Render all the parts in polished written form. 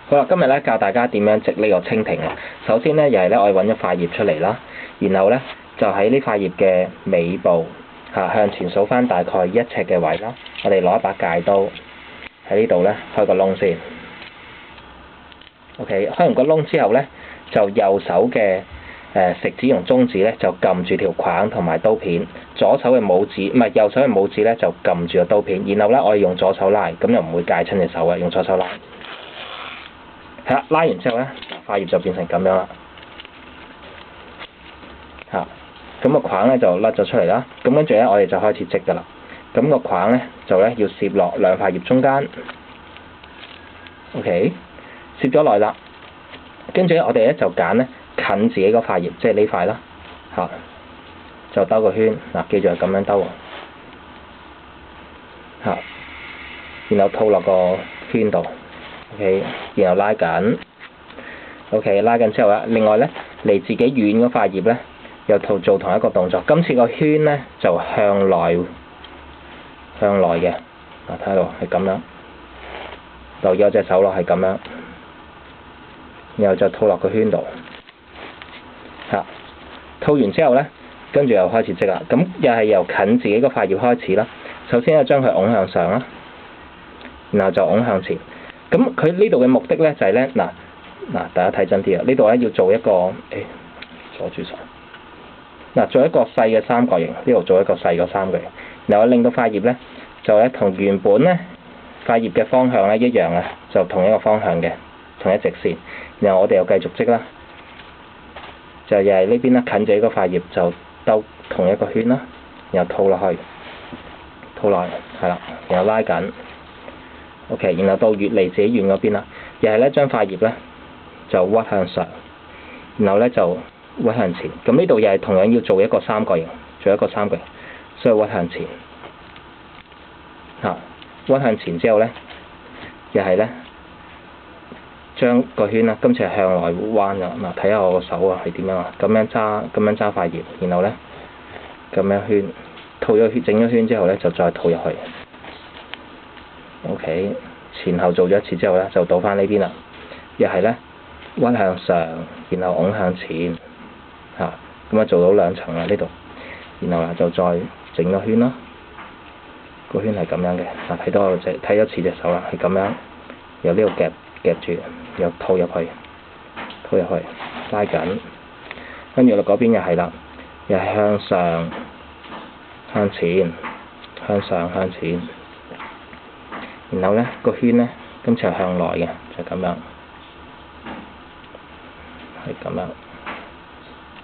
好啦，今日咧教大家點樣織呢個蜻蜓啊。首先咧，又係咧我哋揾咗塊葉出嚟啦，然後咧就喺呢塊葉嘅尾部向前數翻大概1尺嘅位啦。我哋攞一把戒刀喺呢度咧開個窿先。OK， 開完個窿之後咧，就右手嘅食指同中指咧就撳住條框同埋刀片，右手嘅拇指咧就撳住個刀片，然後咧我哋用左手拉，咁又唔會戒親隻手嘅，用左手拉。係啦，拉完之後咧，塊葉就變成咁樣啦。咁個框咧就甩咗出嚟啦。咁跟住咧，我哋就開始織㗎啦。咁個框咧就咧要攝落兩塊葉中間。OK， 攝咗落啦。跟住咧，我哋咧就揀咧近自己嗰塊葉，即係呢塊啦。就兜個圈，記住係咁樣兜喎。然後套落個圈度。OK， 然後拉緊。OK， 拉緊之後咧，另外咧離自己遠嗰塊葉咧，又做同一個動作。今次個圈咧就向內嘅。睇下度係咁樣，留意我隻手咯，係咁樣。然後就套落個圈度。套完之後咧，跟住又開始織啦。咁又係由近自己嗰塊葉開始啦。首先咧將佢拱向上啦，然後就拱向前。咁佢呢度嘅目的咧就係咧，大家睇真啲啊！呢度咧要做一個阻住手。做一個細嘅三角形，呢度做一個細嘅三角形，然後令到塊葉咧就咧同原本咧塊葉嘅方向咧一樣啊，就同一個方向嘅，同一直線。然後我哋又繼續織啦，就又係呢邊啦，近自己嗰塊葉就兜同一個圈啦，然後套落去，係啦，然後拉緊。OK， 然後到越離自己遠嗰邊啦，又係咧將塊葉咧就屈向上，然後咧就屈向前。咁呢度又係同樣要做一個三角形，所以屈向前。屈向前之後咧，又係咧將個圈啦，今次係向內彎㗎。睇下我個手係點樣啊？咁樣揸塊葉，然後咧咁樣圈，套咗圈，整咗圈之後咧就再套入去。OK， 前後做咗一次之後咧，就倒翻呢邊啦。又係咧屈向上，然後拱向前，咁做到2層啦呢度。然後就再整個圈啦。個圈係咁樣嘅，睇多次隻手啦，係咁樣，由呢度夾住，又套入去，拉緊。跟住落嗰邊又係啦，又係向上、向前、向上、向前。然後咧個圈咧，今次係向內嘅，就咁樣，係咁樣。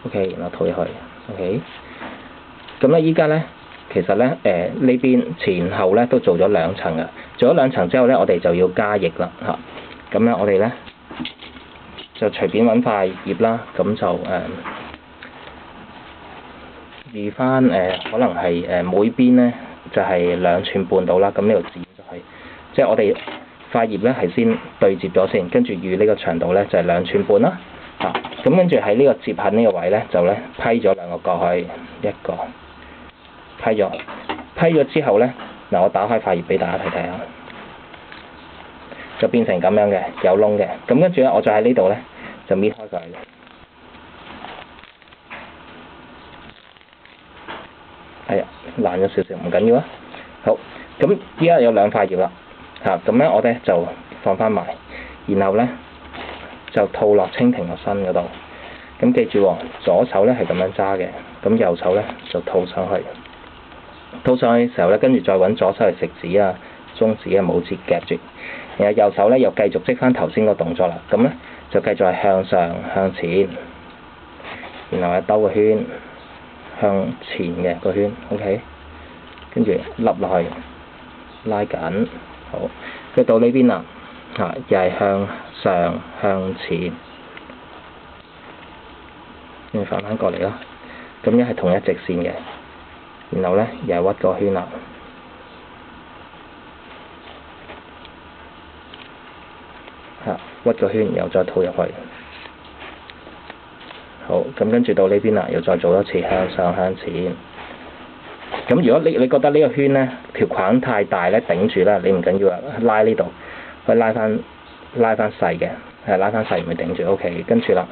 OK， 然後套入去。OK， 咁咧依家咧，其實咧呢邊前後咧都做咗2層嘅，做咗2層之後咧，我哋就要加翼啦咁咧我哋咧就隨便揾塊葉啦，咁就預翻可能係每邊咧就係2寸半到啦。咁呢度即係我哋塊葉咧係先對接咗先，跟住預呢個長度咧就係2寸半啦。咁跟住喺呢個接痕呢個位咧就咧批咗2個角去，一個批咗之後咧，我打開塊葉俾大家睇睇下，就變成咁樣嘅，有窿嘅。咁跟住咧我就喺呢度咧就搣開佢。爛咗少少，唔緊要啊。好，咁依家有2塊葉啦。咁咧我咧就放翻埋，然後咧就套落蜻蜓個身嗰度。咁記住喎，左手咧係咁樣揸嘅，咁右手咧就套上去。套上去嘅時候咧，跟住再揾左手嘅食指啊、中指嘅拇指夾住，然後右手咧又繼續織翻頭先個動作啦。咁咧就繼續係向上、向前，然後兜個圈向前嘅個圈。OK， 跟住笠落去，拉緊。好，跟住到呢邊啦，又係向上、向前，跟住反翻過嚟啦。咁一係同一直線嘅，然後咧又係屈個圈啦，屈個圈，然後再套入去。好，咁跟住到呢邊啦，又再做多次向上、向前。咁如果你覺得呢個圈咧條框太大咧頂住啦，你唔緊要啊，拉呢度，可以拉翻拉翻細嘅，係拉翻細唔會頂住。OK， 跟住啦，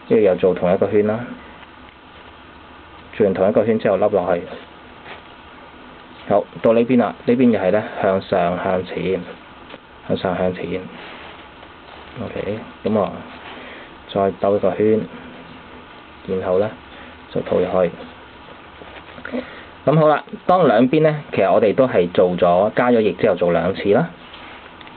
呢度又做同一個圈啦，做完同一個圈之後笠落去。好，到呢邊啦，呢邊又係咧向上向前，向上向前。OK， 咁啊，再兜一個圈，然後咧就套入去。咁好啦，當兩邊咧，其實我哋都係做咗加咗液之後做兩次啦，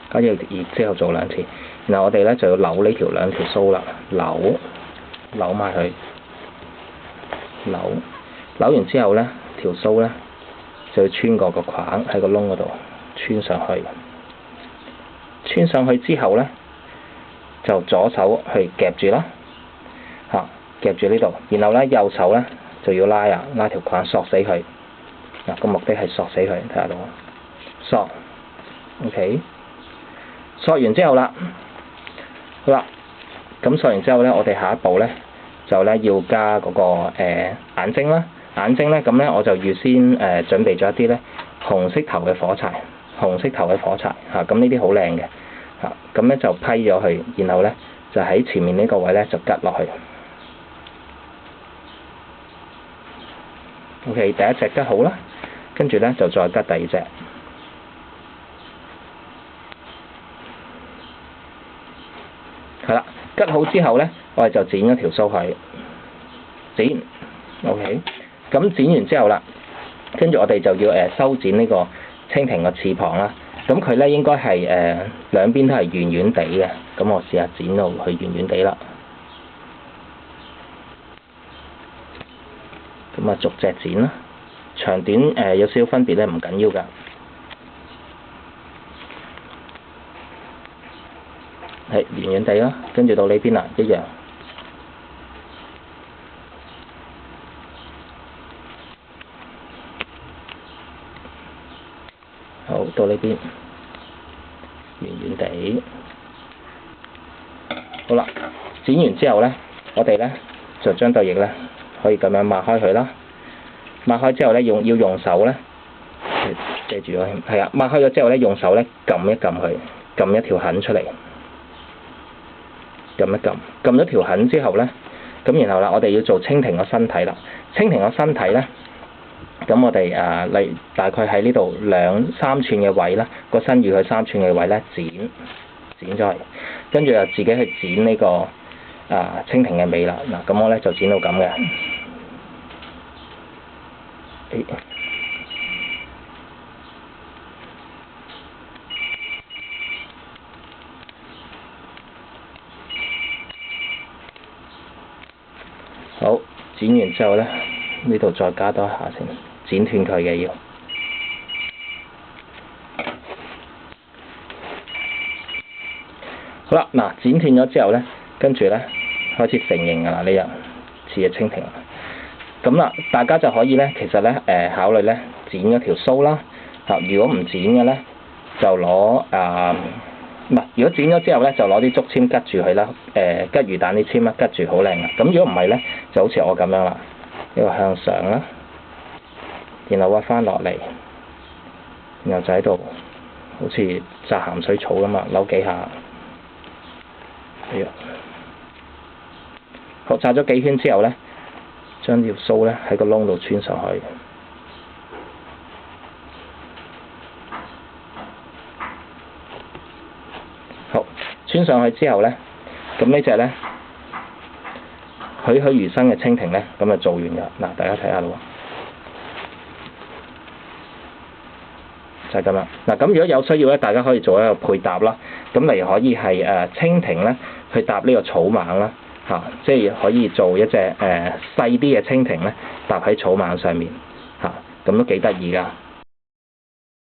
加咗液之後做兩次，然後我哋咧就要扭呢兩條須啦，扭埋佢，扭完之後咧條須咧就要穿過個框喺個窿嗰度穿上去，穿上去之後咧就左手去夾住啦，夾住呢度，然後咧右手咧就要拉條框索死佢。嗱，個目的係索死佢，睇下到索 ，OK， 索完之後啦，好啦，咁索完之後咧，我哋下一步咧就咧要加嗰個眼睛啦，眼睛咧咁咧我就預先準備咗一啲咧紅色頭嘅火柴嚇，咁呢啲好靚嘅嚇，咁咧就批咗佢，然後咧就喺前面呢個位咧就吉落去。OK， 第一隻吉好啦。跟住咧就再吉第二隻，係啦，吉好之後咧，我哋就剪咗條須去，剪 ，OK， 咁剪完之後啦，跟住我哋就要修剪呢個蜻蜓個翅膀啦，咁佢咧應該係兩邊都係圓圓地嘅，咁我試下剪到佢圓圓地啦，咁啊逐隻剪啦。長短有少少分別咧，唔緊要㗎。係圓圓地啦，跟住到呢邊啦，一樣。好，到呢邊圓圓地。好啦，剪完之後咧，我哋咧就將對翼咧可以咁樣抹開佢啦。抹開之後咧，要用手咧，借住咗，係啊，抹開咗之後咧，用手咧撳一撳佢，撳一條痕出嚟，撳一撳，撳咗條痕之後咧，咁然後啦，我哋要做蜻蜓個身體啦。蜻蜓個身體咧，咁我哋大概喺呢度2-3寸嘅位啦，個身預佢3寸嘅位咧剪咗佢，跟住又自己去剪呢個蜻蜓嘅尾啦。嗱，咁我咧就剪到咁嘅。好，剪完之後咧，呢度再加多一下先，剪斷佢嘅要。好啦，嗱，剪斷咗之後咧，跟住咧開始成形㗎啦，呢樣似隻蜻蜓啦。咁啦，大家就可以咧，其實咧考慮咧剪咗條須啦。如果唔剪嘅咧，就攞如果剪咗之後咧，就攞啲竹籤吉住佢啦。吉魚蛋啲籤啦，吉住好靚啊。咁如果唔係咧，就好似我咁樣啦，呢個向上啦，然後屈翻落嚟，然後就喺度好似紮鹹水草咁啊，扭幾下。好，紮咗幾圈之後咧，將條須咧喺個窿度穿上去。好，穿上去之後咧，咁呢隻咧栩栩如生嘅蜻蜓咧，咁就做完㗎。嗱，大家睇下咯，就係咁啦。嗱，咁如果有需要咧，大家可以做一個配搭啦。咁例如可以係蜻蜓咧去搭呢個草蜢啦。即係可以做一隻細啲嘅蜻蜓咧，搭喺草蜢上面，咁都幾得意㗎。